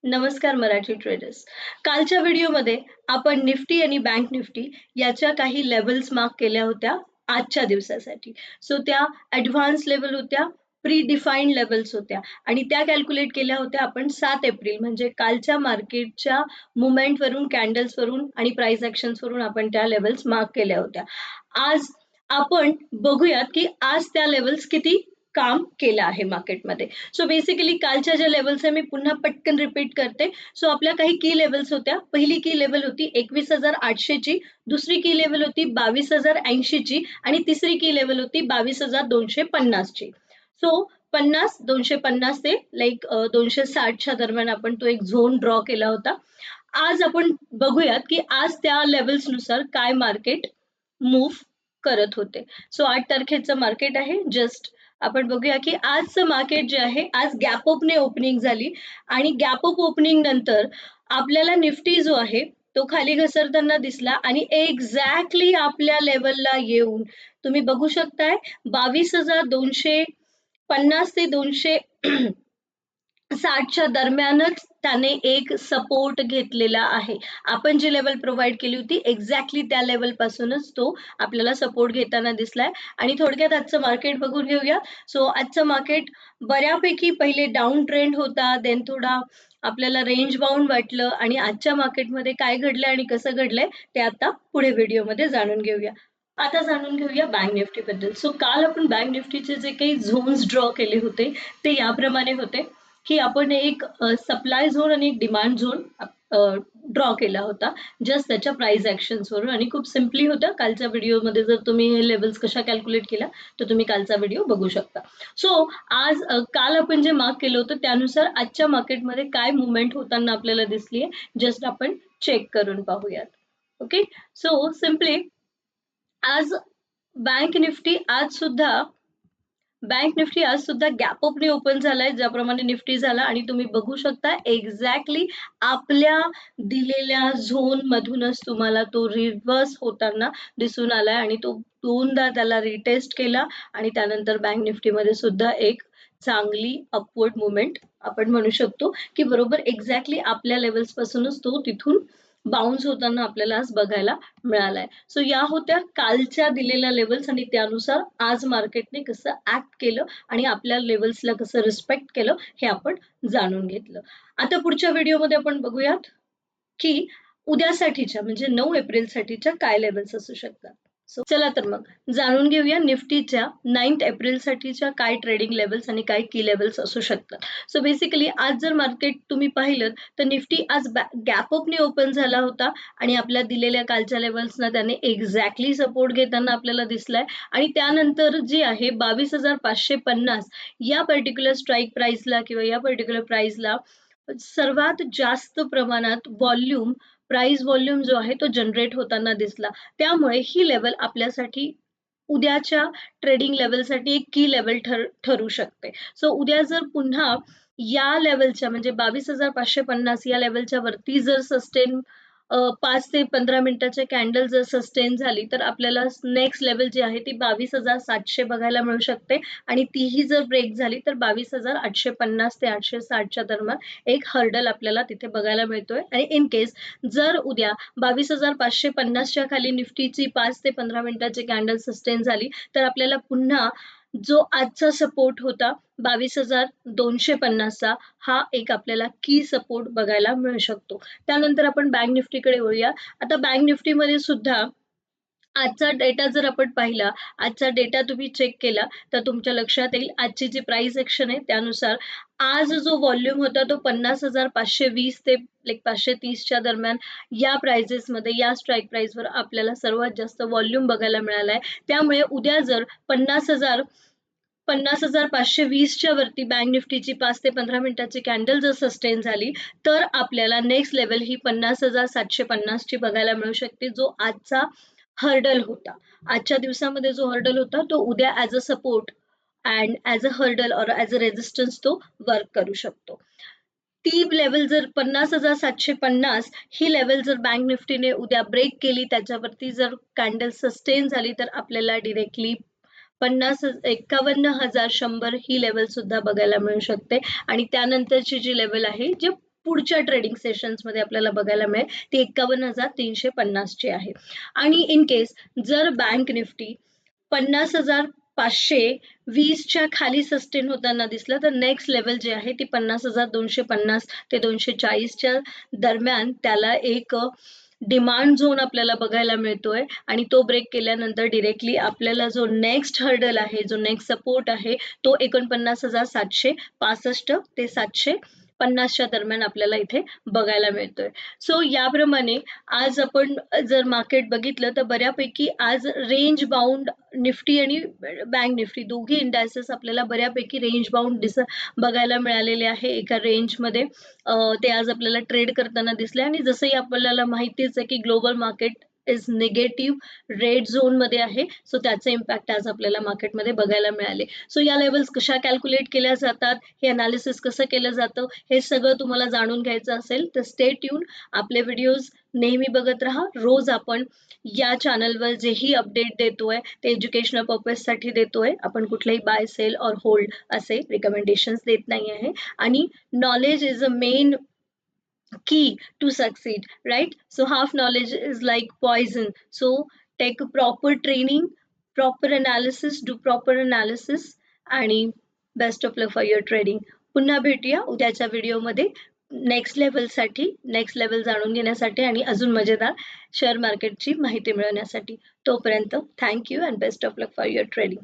नमस्कार मराठी ट्रेडर्स. कालच्या व्हिडिओमध्ये आपण निफ्टी आणि बँक निफ्टी याच्या काही लेवल्स मार्क केल्या होत्या आजच्या दिवसासाठी. सो त्या ॲडव्हान्स लेवल होत्या, प्री डिफाईन्ड लेवल्स होत्या आणि त्या कॅल्क्युलेट केल्या होत्या आपण 7 एप्रिल म्हणजे कालच्या मार्केटच्या मूव्हमेंटवरून, कॅन्डल्सवरून आणि प्राइस ॲक्शन्सवरून आपण त्या लेवल्स मार्क केल्या होत्या. आज आपण बघूयात की आज त्या लेवल्स किती काम केलं आहे मार्केटमध्ये. सो बेसिकली कालच्या ज्या लेवल्स आहे मी पुन्हा पटकन रिपीट करते. सो आपल्या काही की लेवल्स होत्या. पहिली की लेवल होती 21,800 ची, दुसरी की लेवल होती 22,080 ची आणि तिसरी की लेवल होती 22,250 ची. सो 50, 250 ते 260च्या दरम्यान आपण तो एक झोन ड्रॉ केला होता. आज आपण बघूयात की आज त्या लेवल्सनुसार काय मार्केट मूव्ह करत होते. सो 8 तारखेचं मार्केट आहे. जस्ट आपण बघूया की आजचं मार्केट जे आहे आज गॅप अपने ओपनिंग झाली आणि गॅप अप ओपनिंग नंतर आपल्याला निफ्टी जो आहे तो खाली घसरताना दिसला आणि एक्झॅक्टली आपल्या लेवलला येऊन तुम्ही बघू शकताय 22,250 ते 260च्या दरम्यानच त्याने एक सपोर्ट घेतलेला आहे. आपण जी लेवल प्रोव्हाइड केली होती एक्झॅक्टली त्या लेवल पासूनच तो आपल्याला सपोर्ट घेताना दिसलाय आणि थोडक्यात आजचं मार्केट बघून घेऊया. सो आजचं मार्केट बऱ्यापैकी पहिले डाऊन ट्रेंड होता, देन थोडा आपल्याला रेंज बाउंड वाटलं आणि आजच्या मार्केटमध्ये काय घडलंय आणि कसं घडलंय ते आता पुढे व्हिडिओमध्ये जाणून घेऊया. आता जाणून घेऊया बँक निफ्टी बद्दल. सो काल आपण बँक निफ्टीचे जे काही झोन्स ड्रॉ केले होते ते याप्रमाणे होते की आपण एक सप्लाय झोन आणि एक डिमांड झोन ड्रॉ केला होता जस्ट त्याच्या प्राइस ॲक्शन्सवरून आणि खूप सिम्पली होतं. कालच्या व्हिडिओमध्ये जर तुम्ही हे लेवल्स कशा कॅल्क्युलेट केल्या तर तुम्ही कालचा व्हिडिओ बघू शकता. सो आज काल आपण जे मार्क केलं होतं त्यानुसार आजच्या मार्केटमध्ये काय मुवमेंट होताना आपल्याला दिसली आहे जस्ट आपण चेक करून पाहूयात. ओके, सो सिम्पली आज बँक निफ्टी आज सुद्धा गॅप अपने ओपन झालाय ज्याप्रमाणे निफ्टी झाला आणि तुम्ही बघू शकता एक्झॅक्टली आपल्या दिलेल्या झोन मधूनच तुम्हाला तो रिव्हर्स होताना दिसून आलाय आणि तो दोनदा त्याला रिटेस्ट केला आणि त्यानंतर बँक निफ्टीमध्ये सुद्धा एक चांगली अपवर्ड मुवमेंट आपण म्हणू शकतो की बरोबर एक्झॅक्टली आपल्या लेवल्स पासूनच तो तिथून बाउन्स होताना आपल्याला आज बघायला मिळालाय. सो या होत्या कालच्या दिलेल्या लेवल्स आणि त्यानुसार आज मार्केटने कसं ऍक्ट केलं आणि आपल्या लेवल्सला कसं रिस्पेक्ट केलं हे आपण जाणून घेतलं. आता पुढच्या व्हिडिओमध्ये आपण बघूयात की उद्यासाठीच्या म्हणजे 9 एप्रिल साठीच्या काय लेवल्स असू शकतात. सो चला तर मग जाणून घेऊया निफ्टीच्या 9 एप्रिल साठीच्या काय ट्रेडिंग लेवल्स आणि काय की लेवल्स असू शकतात. सो बेसिकली आज जर मार्केट तुम्ही पाहिलं तर निफ्टी आज गॅप अपने ओपन झाला होता आणि आपल्या दिलेल्या कालच्या लेवल्सना त्याने एक्झॅक्टली सपोर्ट घेताना आपल्याला दिसलाय आणि त्यानंतर जी आहे 22,550 या पर्टिक्युलर स्ट्राईक प्राइसला किंवा या पर्टिक्युलर प्राइसला सर्वात जास्त प्रमाणात प्राइस व्हॉल्यूम जो आहे तो जनरेट होताना दिसला. त्यामुळे ही लेवल आपल्यासाठी उद्याच्या ट्रेडिंग लेवलसाठी एक की लेवल ठरू शकते. सो उद्या जर पुन्हा या लेवलच्या म्हणजे 22,550 या लेवलच्या वरती जर सस्टेन 5 ते 15 मिनिटाच्या कॅन्डल जर सस्टेन झाली तर आपल्याला नेक्स्ट लेवल जी आहे ती 22,700 बघायला मिळू शकते आणि तीही जर ब्रेक झाली तर 22,850 ते 860च्या दरम्यान एक हर्डल आपल्याला तिथे बघायला मिळतोय आणि इन केस जर उद्या 22,550च्या खाली निफ्टीची 5 ते 15 मिनिटाची कॅन्डल सस्टेन झाली तर आपल्याला पुन्हा जो आजचा सपोर्ट होता 22,250चा हा एक आपल्याला की सपोर्ट बघायला मिळू शकतो. त्यानंतर आपण बँक निफ्टीकडे वळूया. आता बँक निफ्टीमध्ये सुद्धा आजचा डेटा जर आपण पाहिला, आजचा डेटा तुम्ही चेक केला तर तुमच्या लक्षात येईल आजची जी प्राइस ॲक्शन आहे त्यानुसार आज जो व्हॉल्यूम होता तो 50,520 ते 530च्या दरम्यान या प्राइजेसमध्ये या स्ट्राईक प्राइसवर आपल्याला सर्वात जास्त व्हॉल्यूम बघायला मिळालाय. त्यामुळे उद्या जर 50,520च्या वरती बँक निफ्टीची 5 ते 15 मिनिटाची कॅन्डल जर सस्टेन झाली तर आपल्याला नेक्स्ट लेवल ही 50,750ची बघायला मिळू शकते. जो आजचा हर्डल होता, आजच्या दिवसामध्ये जो हर्डल होता तो उद्या as a support and as a hurdle और ॲज अ रेझिस्टन्स तो वर्क करू शकतो. ती लेवल जर 50,750 ही लेवल जर बँक निफ्टीने उद्या ब्रेक केली त्याच्यावरती जर कॅन्डल सस्टेन झाली तर आपल्याला डिरेक्टली 51,100 ही लेवल सुद्धा बघायला मिळू शकते आणि त्यानंतरची जी लेवल आहे जे पुढच्या ट्रेडिंग सेशन्समध्ये आपल्याला बघायला मिळेल ती 51,350 ची आहे. आणि इन केस जर बँक निफ्टी 50,520च्या खाली सस्टेन होताना दिसलं तर नेक्स्ट लेवल जे आहे ती 50,250 ते 240च्या दरम्यान त्याला एक डिमांड झोन आपल्याला बघायला मिळतोय आणि तो ब्रेक केल्यानंतर डिरेक्टली आपल्याला जो नेक्स्ट हर्डल आहे, जो नेक्स्ट सपोर्ट आहे तो 49,765 ते 750च्या दरम्यान आपल्याला इथे बघायला मिळतोय. सो याप्रमाणे आज आपण जर मार्केट बघितलं तर बऱ्यापैकी आज रेंज बाउंड निफ्टी आणि बँक निफ्टी दोघी इंडायसेस आपल्याला बऱ्यापैकी रेंज बाउंड बघायला मिळालेले आहे एका रेंजमध्ये. ते आज आपल्याला ट्रेड करताना दिसले आणि जसंही आपल्याला माहितीच आहे की global market is negative red zone मध्ये आहे. सो त्याचे इम्पॅक्ट आज आपल्याला मार्केटमध्ये बघायला मिळाले. सो या लेवल्स कशा कॅल्क्युलेट केल्या जातात, हे अनालिसिस कसं केलं जातं, हे सगळं तुम्हाला जाणून घ्यायचं असेल तर स्टे ट्यून. आपले व्हिडिओज नेहमी बघत राहा. रोज आपण या चॅनलवर जेही अपडेट देतोय ते एज्युकेशनल पर्पजसाठी देतोय. आपण कुठलेही बाय सेल और होल्ड असे रिकमेंडेशन्स देत नाही आहे. आणि knowledge is a main key to succeed, right? So half knowledge is like poison. So take a proper training, proper analysis, do proper analysis आणि best of luck for your trading. पुन्हा भेटूया उद्याच्या व्हिडिओमध्ये next level जाणून घेण्यासाठी आणि अजून मजेदार शेअर मार्केटची माहिती मिळवण्यासाठी. तोपर्यंत thank you and best of luck for your trading.